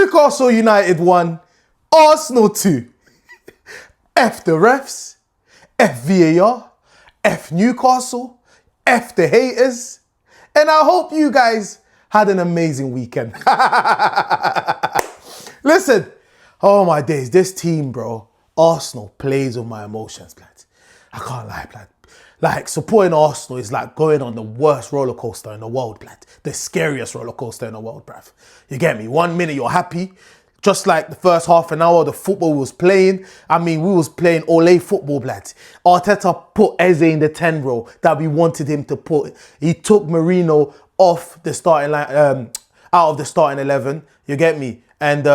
Newcastle United 1, Arsenal 2. F the refs, F VAR, F Newcastle, F the haters. And I hope you guys had an amazing weekend. Listen, oh my days, this team, bro, Arsenal plays with my emotions, lad. I can't lie, lad. Like, supporting Arsenal is like going on the worst roller coaster in the world, lad. The scariest roller coaster in the world, bruv. You get me? 1 minute you're happy. Just like the first half an hour, the football we was playing. I mean, we was playing Ole football, lad. Arteta put Eze in the 10 role that we wanted him to put. He took Marino off the starting line, out of the starting 11. You get me? And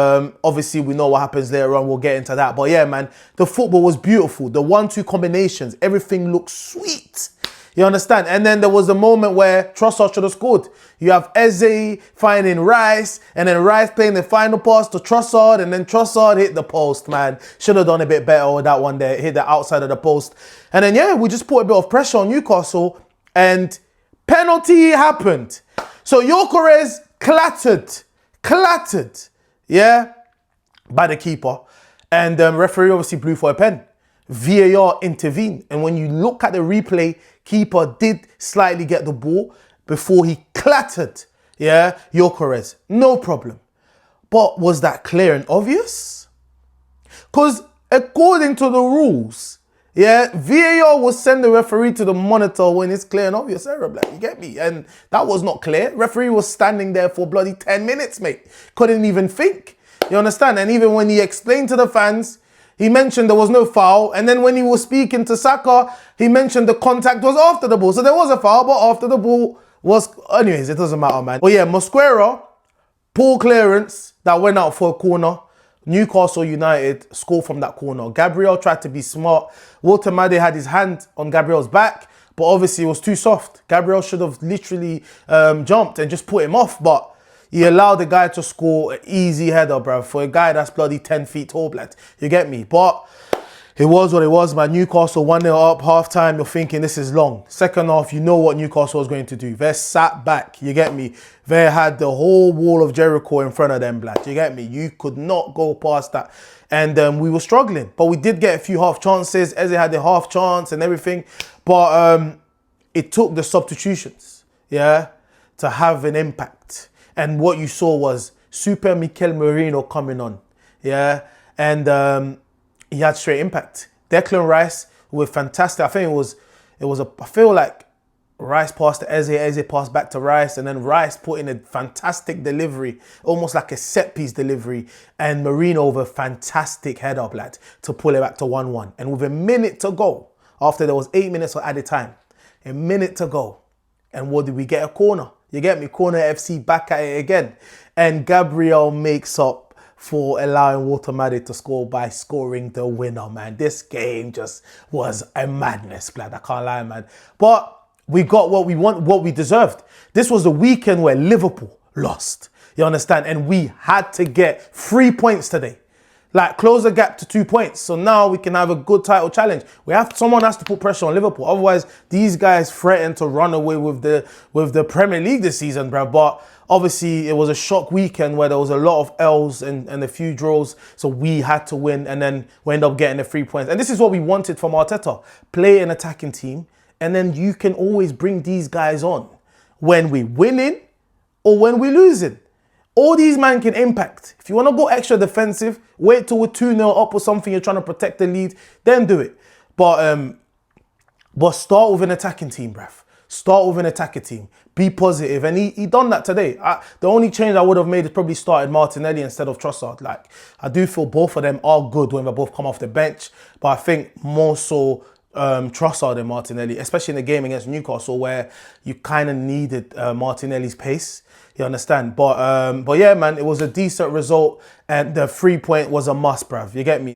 obviously, we know what happens later on. We'll get into that. But yeah, man, the football was beautiful. The 1-2 combinations, everything looked sweet. You understand? And then there was a moment where Trossard should have scored. You have Eze finding Rice, and then Rice playing the final pass to Trossard, and then Trossard hit the post, man. Should have done a bit better with that one there. Hit the outside of the post. And then, yeah, we just put a bit of pressure on Newcastle, and penalty happened. So Gyökeres clattered, yeah, by the keeper. And referee obviously blew for a pen. VAR intervened. And when you look at the replay, keeper did slightly get the ball before he clattered, yeah, Gyökeres. No problem. But was that clear and obvious? Because according to the rules, yeah, VAR will send the referee to the monitor when it's clear and obvious error, black. You get me? And that was not clear. Referee was standing there for bloody 10 minutes, mate. Couldn't even think. You understand? And even when he explained to the fans, he mentioned there was no foul. And then when he was speaking to Saka, he mentioned the contact was after the ball. So there was a foul, but after the ball was... Anyways, it doesn't matter, man. But yeah, Mosquera, poor clearance that went out for a corner. Newcastle United scored from that corner. Gabriel tried to be smart. Walter Made had his hand on Gabriel's back, but obviously it was too soft. Gabriel should have literally jumped and just put him off, but he allowed the guy to score an easy header, bro, for a guy that's bloody 10 feet tall, blood. You get me? But it was what it was, man. Newcastle 1-0 up, half-time. You're thinking this is long. Second half, you know what Newcastle was going to do. They sat back, you get me? They had the whole wall of Jericho in front of them, blood. You get me? You could not go past that. And we were struggling. But we did get a few half chances. Eze had a half chance and everything. But it took the substitutions, yeah, to have an impact. And what you saw was Super Mikel Merino coming on, yeah? And he had straight impact. Declan Rice were fantastic. I think I feel like Rice passed to Eze passed back to Rice, and then Rice put in a fantastic delivery, almost like a set piece delivery, and Merino with a fantastic header, lad, to pull it back to 1-1. And with a minute to go, after there was 8 minutes of added time, a minute to go, and what did we get? A corner. You get me? Corner FC back at it again. And Gabriel makes up for allowing Walter Made to score by scoring the winner, man. This game just was a madness, lad. I can't lie, man. But we got what we want, what we deserved. This was the weekend where Liverpool lost. You understand? And we had to get 3 points today. Like, close the gap to 2 points. So now we can have a good title challenge. Someone has to put pressure on Liverpool. Otherwise, these guys threaten to run away with the Premier League this season, bro. But obviously, it was a shock weekend where there was a lot of L's and a few draws. So we had to win, and then we end up getting the 3 points. And this is what we wanted from Arteta. Play an attacking team, and then you can always bring these guys on when we're winning or when we're losing. All these men can impact. If you want to go extra defensive, wait till we're 2-0 up or something, you're trying to protect the lead, then do it. But start with an attacking team, bruv. Start with an attacking team. Be positive. And he done that today. The only change I would have made is probably started Martinelli instead of Trossard. Like, I do feel both of them are good when they both come off the bench. But I think more so Trossard and Martinelli, especially in the game against Newcastle where you kind of needed Martinelli's pace. You understand? But yeah, man, it was a decent result, and the 3 point was a must, bruv. You get me?